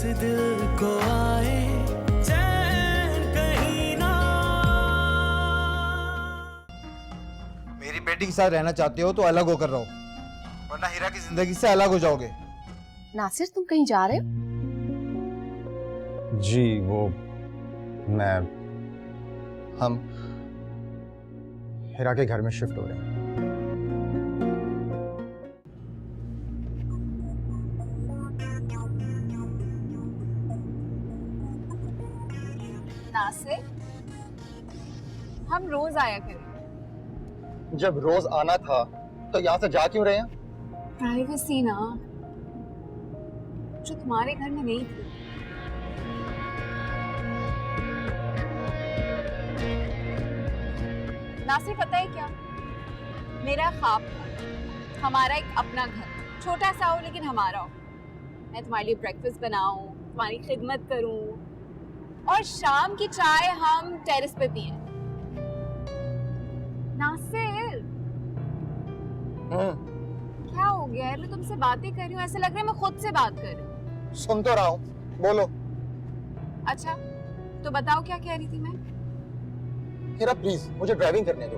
इस दिल को आए चैन कहीं ना। मेरी बेटी के साथ रहना चाहते हो तो अलग होकर रहो, वरना हीरा की जिंदगी से अलग हो जाओगे। नासिर, तुम कहीं जा रहे हो? जी वो हम हीरा के घर में शिफ्ट हो रहे हैं। नासिर, हम रोज आया करें। जब रोज आना था तो यहाँ से जा क्यों रहे हैं? प्राइवेसी ना, जो तुम्हारे घर में नहीं थी। नासिर, पता है क्या, मेरा ख्वाब था हमारा एक अपना घर, छोटा सा हो लेकिन हमारा हो। मैं तुम्हारे लिए ब्रेकफास्ट बनाऊं, तुम्हारी खिदमत करूं और शाम की चाय हम टेरेस पे पिएं। नासिर, क्या हो गया है? मैं तुमसे बातें कर रही हूँ, ऐसा लग रहा है मैं खुद से बात कर रही हूँ। सुन तो रहा हूँ, बोलो। अच्छा, तो बताओ क्या कह रही थी मैं? हीरा प्लीज मुझे ड्राइविंग करने दो।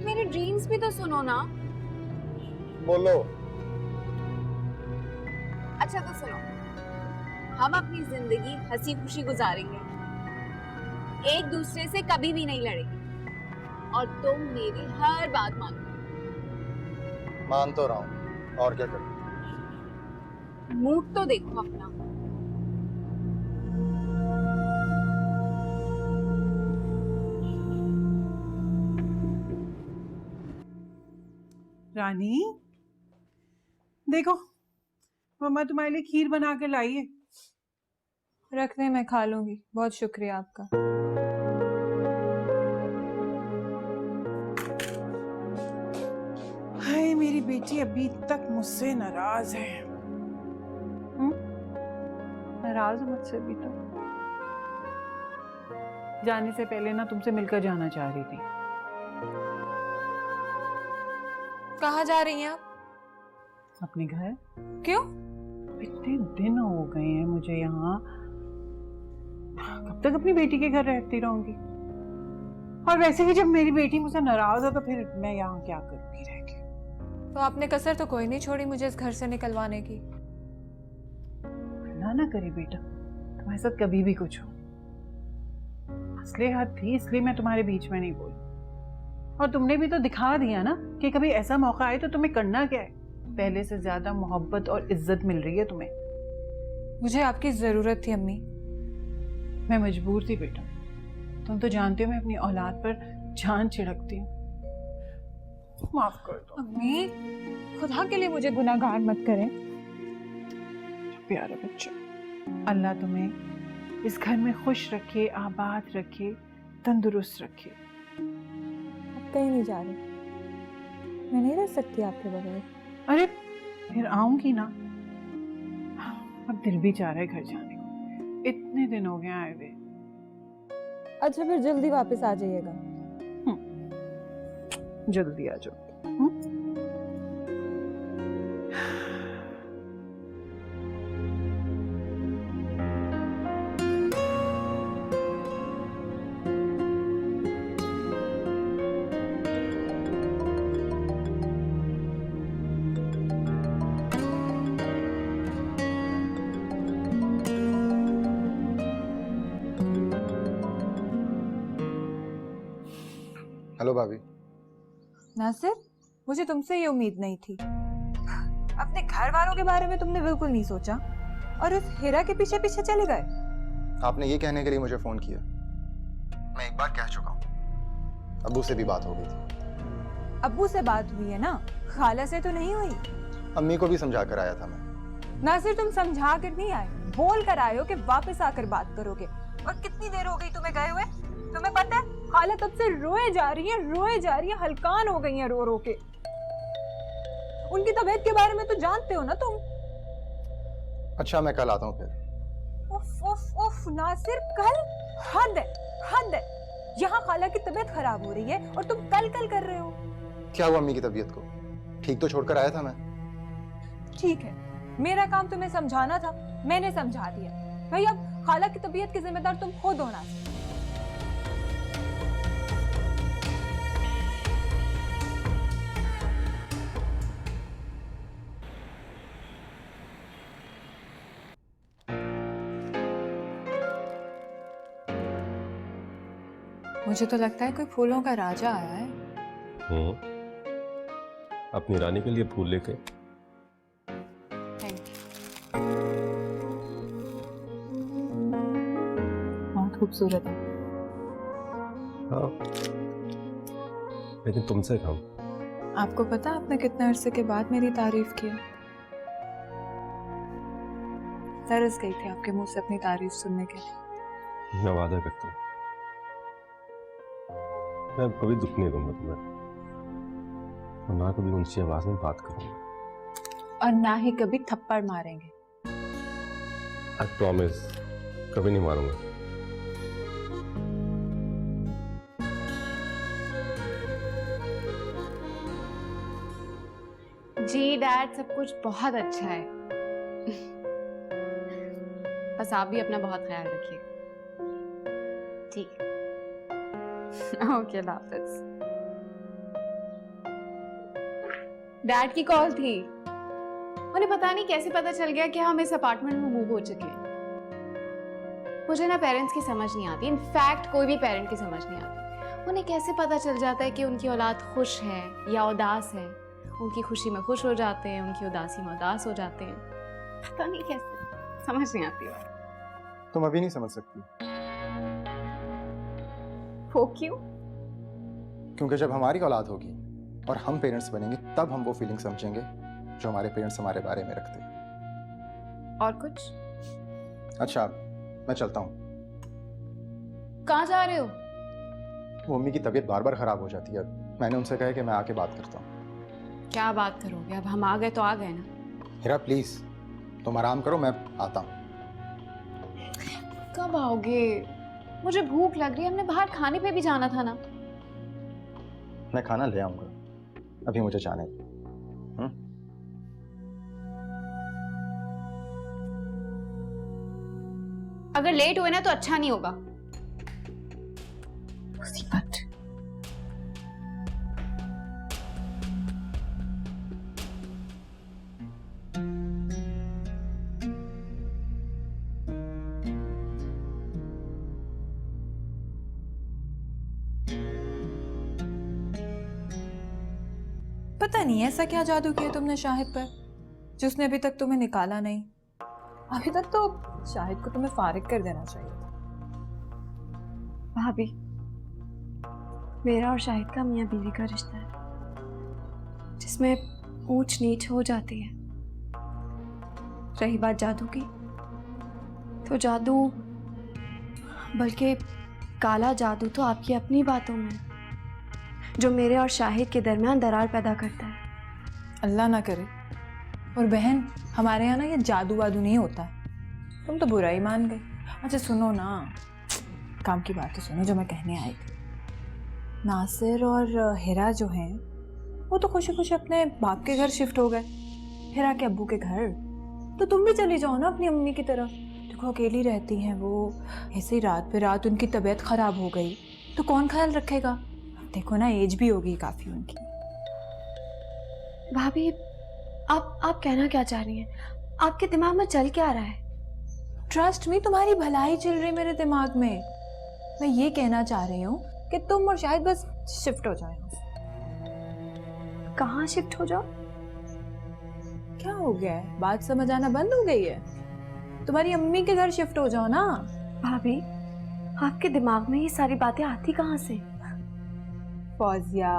मेरे ड्रीम्स भी तो सुनो ना। बोलो। अच्छा तो सुनो, हम अपनी जिंदगी हंसी खुशी गुजारेंगे, एक दूसरे से कभी भी नहीं लड़ेंगे और तुम मेरी हर बात मानो। मान तो रहा हूँ, और क्या करूँ? मूड तो देखो अपना। रानी, देखो मम्मा तुम्हारे लिए खीर बना के लाई है। रख दे, मैं खा लूंगी। बहुत शुक्रिया आपका। हाय, मेरी बेटी अभी तक मुझसे नाराज है। नाराज हो मुझसे भी? तो जाने से पहले ना तुमसे मिलकर जाना चाह रही थी। कहाँ जा रही हैं आप? अपने घर। क्यों? इतने दिन हो गए हैं मुझे यहाँ, कब तक अपनी बेटी के घर रहती रहूंगी? और वैसे भी जब मेरी बेटी मुझसे नाराज हो तो फिर मैं यहाँ क्या करूंगी रह के? तो आपने कसर तो कोई नहीं छोड़ी मुझे इस घर से निकलवाने की। ना करे बेटा, तुम्हारे साथ कभी भी कुछ हो, मसले थी इसलिए मैं तुम्हारे बीच में नहीं बोली। और तुमने भी तो दिखा दिया ना कि कभी ऐसा मौका आए तो तुम्हें करना क्या है। पहले से ज्यादा मोहब्बत और इज्जत मिल रही है तुम्हें। मुझे आपकी जरूरत थी अम्मी। मैं मजबूर थी बेटा, तुम तो जानते हो मैं अपनी औलाद पर जान छिड़कती हूँ। माफ कर दो अम्मी, खुदा के लिए मुझे गुनाहगार मत करें। प्यारा बच्चा, अल्लाह तुम्हें इस घर में खुश रखे, आबाद रखे, तंदुरुस्त रखे। अब कहीं नहीं जा रही, मैं नहीं रह सकती आपके बगैर। अरे फिर आऊंगी ना, अब दिल भी चाह रहा है घर जाने को, इतने दिन हो गए आए हुए। अच्छा फिर जल्दी वापस आ जाइएगा। जल्दी आ जाओ। हेलो भाभी। नासिर, मुझे तुमसे ये उम्मीद नहीं थी। अपने घर वालों के बारे में तुमने बिल्कुल नहीं सोचा और उस हीरा के पीछे पीछे चले गए। आपने ये कहने के लिए मुझे फोन किया? मैं एक बार कह चुका हूँ, अब्बू से भी बात हो गई थी। अब्बू से बात हुई है ना, खाला से तो नहीं हुई? अम्मी को भी समझा कर आया था मैं। नासिर, तुम समझा कर नहीं आए, बोल कर आए हो कि वापस आकर बात करोगे। और कितनी देर हो गई तुम्हें गए हुए? तुम्हें पता है खाला तब से रोए जा रही है, हलकान हो गई है रो रो के। उनकी तबीयत के बारे में तो जानते हो ना तुम। अच्छा मैं कल आता हूँ फिर। उफ उफ उफ नासिर, कल? हद है। यहाँ खाला की तबीयत खराब हो रही है और तुम कल कर रहे हो। क्या हुआ अम्मी की तबीयत को? ठीक तो छोड़कर आया था मैं। ठीक है, मेरा काम तुम्हें समझाना था, मैंने समझा दिया भाई, अब खाला की तबीयत की जिम्मेदार तुम खुद होना। मुझे तो लगता है कोई फूलों का राजा आया है। अपनी रानी के लिए फूल लेके। Thank you. बहुत खूबसूरत है। हाँ, लेकिन तुमसे कम। आपको पता आपने कितने अरसे के बाद मेरी तारीफ की? तरस गई थी आपके मुंह से अपनी तारीफ सुनने के लिए। मैं वादा करता हूँ मैं कभी दुख नहीं दूंगा तुम्हें, और ना कभी ऊंची आवाज में बात करूंगा, और ना ही कभी थप्पड़ मारेंगे। आई प्रॉमिस कभी नहीं मारूंगा। जी डैड, सब कुछ बहुत अच्छा है। बस आप भी अपना बहुत ख्याल रखिए। ठीक है। ओके, अल्लाह हाफिज। डैड की कॉल थी। उन्हें पता नहीं कैसे पता चल गया कि हम इस अपार्टमेंट में मूव हो चुके हैं। मुझे ना पेरेंट्स की समझ नहीं आती, इनफैक्ट कोई भी पेरेंट की समझ नहीं आती। उन्हें कैसे पता चल जाता है कि उनकी औलाद खुश है या उदास है। उनकी खुशी में खुश हो जाते हैं, उनकी उदासी में उदास हो जाते हैं। पता नहीं कैसे, समझ नहीं आती। तुम अभी नहीं समझ सकती, वो क्यों? क्योंकि जब हमारी औलाद होगी और हम पेरेंट्स बनेंगे तब हम वो फीलिंग समझेंगे जो हमारे पेरेंट्स हमारे बारे में रखते हैं। और कुछ? अच्छा, मैं चलता हूँ। कहाँ जा रहे हो? वो मम्मी की तबीयत बार बार खराब हो जाती है। मैंने उनसे कहा कि मैं आके बात करता हूँ। क्या बात करोगे? अब हम आ गए तो आ गए ना। हीरा प्लीज तुम आराम करो, मैं आता हूँ। कब आओगे? मुझे भूख लग रही है, हमने बाहर खाने पे भी जाना था ना। मैं खाना ले आऊंगा, अभी मुझे जाने दो। अगर लेट हुए ना तो अच्छा नहीं होगा। मुसीबत। पता नहीं ऐसा क्या जादू किया तुमने शाहिद पर, जिसने अभी तक तुम्हें निकाला नहीं। अभी तक तो शाहिद को तुम्हें फारिग कर देना चाहिए था। भाभी, मेरा और शाहिद का मियाँ बीवी का रिश्ता है, जिसमें ऊंच नीच हो जाती है। रही बात जादू की, तो जादू, बल्कि काला जादू तो आपकी अपनी बातों में, जो मेरे और शाहिद के दरमियान दरार पैदा करता है। अल्लाह ना करे। और बहन, हमारे यहाँ ना ये जादू वादू नहीं होता। तुम तो बुरा ही मान गए। अच्छा सुनो ना, काम की बात तो सुनो जो मैं कहने आई थी। नासिर और हिरा जो हैं, वो तो खुशी खुशी अपने बाप के घर शिफ्ट हो गए, हिरा के अब्बू के घर। तो तुम भी चली जाओ ना अपनी अम्मी की तरफ। देखो अकेली रहती हैं वो, ऐसे ही रात पे रात उनकी तबीयत खराब हो गई तो कौन ख्याल रखेगा? देखो ना, एज भी होगी काफी उनकी। भाभी, आप कहना क्या चाह रही हैं? आपके दिमाग में चल क्या रहा है? ट्रस्ट मी, तुम्हारी भलाई चल रही मेरे दिमाग में। मैं ये कहना चाह रही हूँ कि तुम और शायद बस शिफ्ट हो जाए। कहाँ शिफ्ट हो जाओ? क्या हो गया है? बात समझ आना बंद हो गई है? तुम्हारी अम्मी के घर शिफ्ट हो जाओ ना। भाभी, आपके दिमाग में ये सारी बातें आती कहाँ से? फौजिया,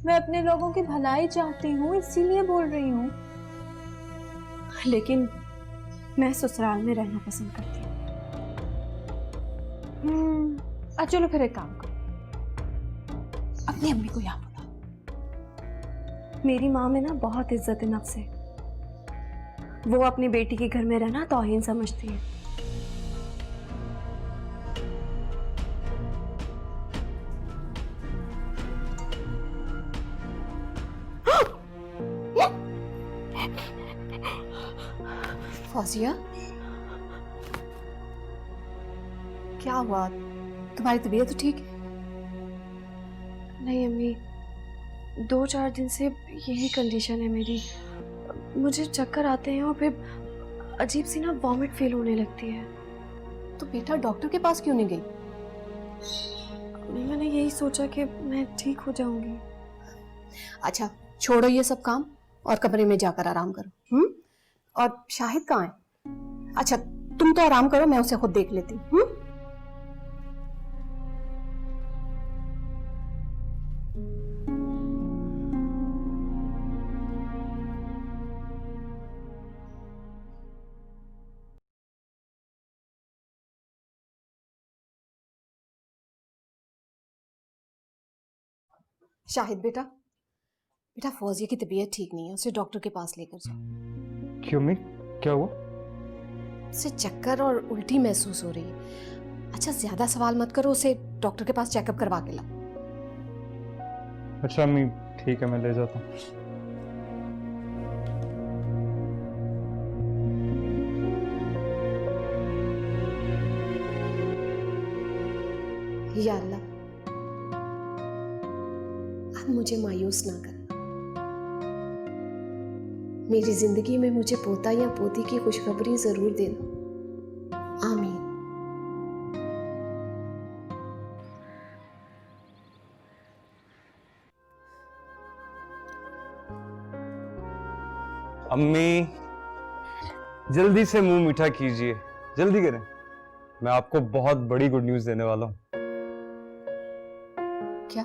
मैं अपने लोगों की भलाई चाहती हूँ, इसीलिए बोल रही हूँ। लेकिन मैं ससुराल में रहना पसंद करती हूँ। चलो फिर एक काम करो, अपनी अम्मी को यहाँ बुलाओ। मेरी माँ में ना बहुत इज्जत नफ्स है। वो अपनी बेटी के घर में रहना तौहीन समझती है। फौजिया, क्या हुआ? तुम्हारी तबीयत तो ठीक है? नहीं अम्मी, 2-4 दिन से यही कंडीशन है मेरी। मुझे चक्कर आते हैं और फिर अजीब सी ना वॉमिट फील होने लगती है। तो बेटा डॉक्टर के पास क्यों नहीं गई? मैंने यही सोचा कि मैं ठीक हो जाऊंगी। अच्छा छोड़ो ये सब काम और कमरे में जाकर आराम करो। और शाहिद कहाँ है? अच्छा तुम तो आराम करो, मैं उसे खुद देख लेती हूँ। शाहिद बेटा, बेटा फौजिया की तबीयत ठीक नहीं है, उसे डॉक्टर के पास लेकर जाओ। क्यों अम्मी, क्या हुआ? उसे चक्कर और उल्टी महसूस हो रही है। अच्छा ज्यादा सवाल मत करो, उसे डॉक्टर के पास चेकअप करवा के लाओ। अच्छा अम्मी ठीक है, मैं ले जाता हूँ। या अल्लाह, अब मुझे मायूस ना कर। मेरी जिंदगी में मुझे पोता या पोती की खुशखबरी जरूर देना। आमीन। अम्मी जल्दी से मुंह मीठा कीजिए, जल्दी करें। मैं आपको बहुत बड़ी गुड न्यूज देने वाला हूं। क्या?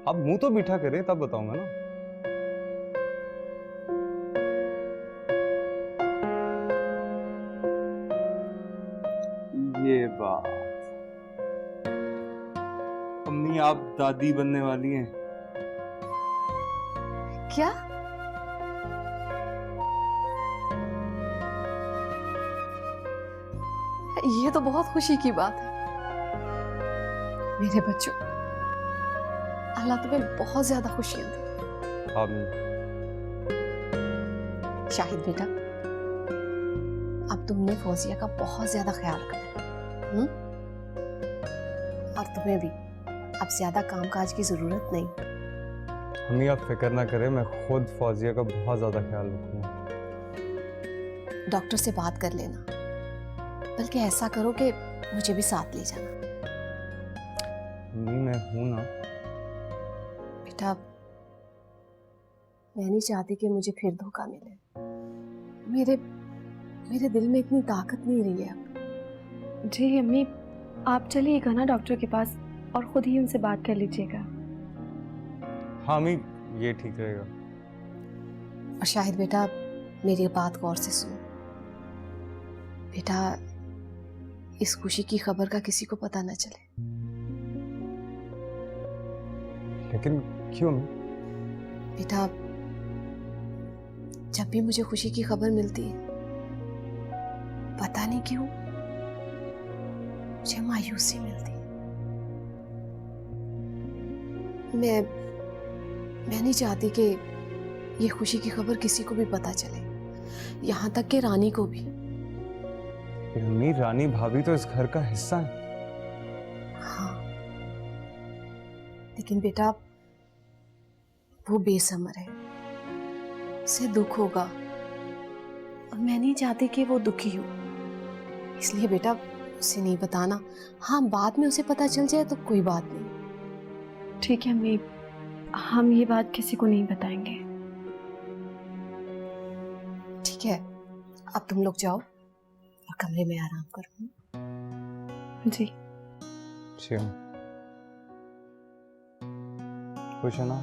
आप मुंह तो मीठा करें तब बताऊंगा ना। ये बात, अम्मी आप दादी बनने वाली हैं। क्या? ये तो बहुत खुशी की बात है मेरे बच्चों। अल्लाह तुम्हें बहुत ज्यादा खुशियां दे। आमीन। शाहिद बेटा, अब तुमने फौजिया का बहुत ज्यादा ख्याल रखना है, और तुम्हें भी अब ज्यादा कामकाज की जरूरत नहीं। अम्मी आप फिक्र ना करें, मैं खुद फौजिया का बहुत ज्यादा ख्याल रखूंगा। डॉक्टर से बात कर लेना, बल्कि ऐसा करो कि मुझे भी साथ ले जाना। अम्मी मैं हूं ना। बेटा मैं नहीं चाहती कि मुझे फिर धोखा मिले। मेरे दिल में इतनी ताकत नहीं रही है अब। जी अम्मी, आप चलिएगा ना डॉक्टर के पास और खुद ही उनसे बात कर लीजिएगा। हाँ अम्मी ये ठीक रहेगा। और शाहिद बेटा मेरी बात गौर से सुनो। बेटा इस खुशी की खबर का किसी को पता न चले। लेकिन क्यों? बेटा जब भी मुझे खुशी की खबर मिलती है, पता नहीं क्यों मुझे मायूसी मिलती है। मैं नहीं चाहती कि ये खुशी की खबर किसी को भी पता चले, यहाँ तक कि रानी को भी। अम्मी रानी भाभी तो इस घर का हिस्सा है। हाँ लेकिन बेटा वो बेसमर है, उसे दुख होगा और मैं नहीं चाहती कि वो दुखी हो। इसलिए बेटा उसे नहीं बताना। हाँ बाद में उसे पता चल जाए तो कोई बात नहीं। ठीक है अम्मी, हम ये बात किसी को नहीं बताएंगे। ठीक है, अब तुम लोग जाओ और कमरे में आराम करो। जी खुश है ना?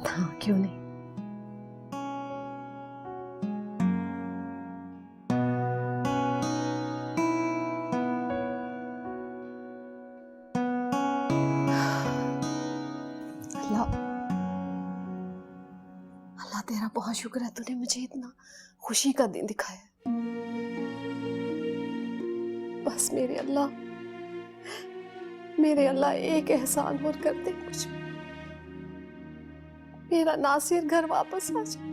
हाँ क्यों नहीं। अल्लाह तेरा बहुत शुक्र है, तूने मुझे इतना खुशी का दिन दिखाया। बस मेरे अल्लाह एक एहसान और कर दे मुझ पे। मेरा नासिर घर वापस आ जाए।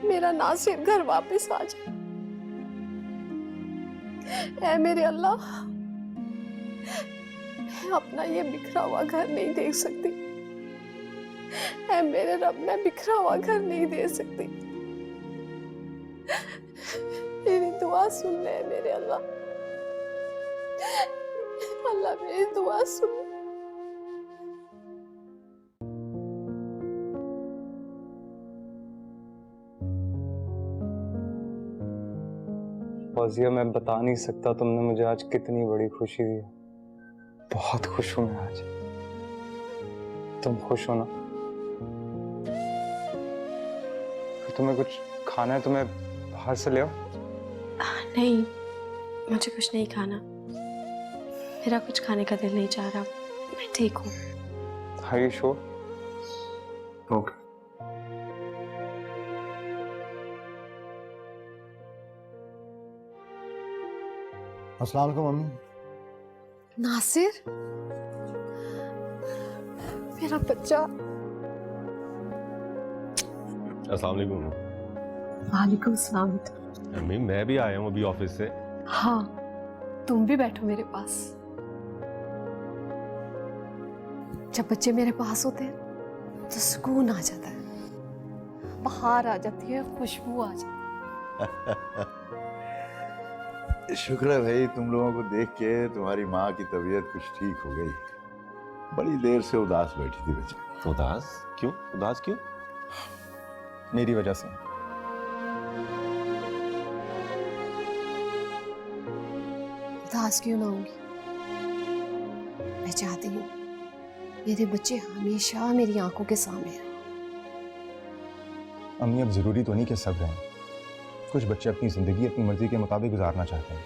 मेरा नासिर घर वापस आ जाए। ऐ मेरे अल्लाह, मैं अपना ये बिखरा हुआ घर नहीं देख सकती। ऐ मेरे रब, मैं बिखरा हुआ घर नहीं दे सकती। मेरी दुआ सुन ले मेरे अल्लाह। अल्लाह मेरी दुआ सुन ले। फौजिया, मैं बता नहीं सकता तुमने मुझे आज कितनी बड़ी खुशी दी। बहुत खुश हूं मैं आज। तुम खुश हो ना? तुम्हें कुछ खाना है? तुम्हें बाहर से ले आओ? नहीं, मुझे कुछ नहीं खाना। मेरा कुछ खाने का दिल नहीं चाह रहा। मैं ठीक हूँ। Are you sure? ओके। अस्सलाम वालेकुम मम्मी। नासिर, मेरा बच्चा। अस्सलाम वालेकुम। वालेकुम सलाम। अम्मी, मैं भी आया हूँ अभी ऑफिस से। हाँ, तुम भी बैठो मेरे पास। जब बच्चे मेरे पास होते हैं तो सुकून आ जाता है, बाहर आ जाती है, खुशबू आ जाती है। शुक्र है भाई, तुम लोगों को देख के तुम्हारी माँ की तबीयत कुछ ठीक हो गई। बड़ी देर से उदास बैठी थी बेचारी। उदास क्यों? उदास क्यों? मेरी वजह से। उदास क्यों ना होंगी? मैं चाहती हूँ मेरे बच्चे हमेशा मेरी आंखों के सामने रहें। अम्मी, अब जरूरी तो नहीं कि सब रहें। कुछ बच्चे अपनी जिंदगी अपनी मर्जी के मुताबिक गुजारना चाहते हैं।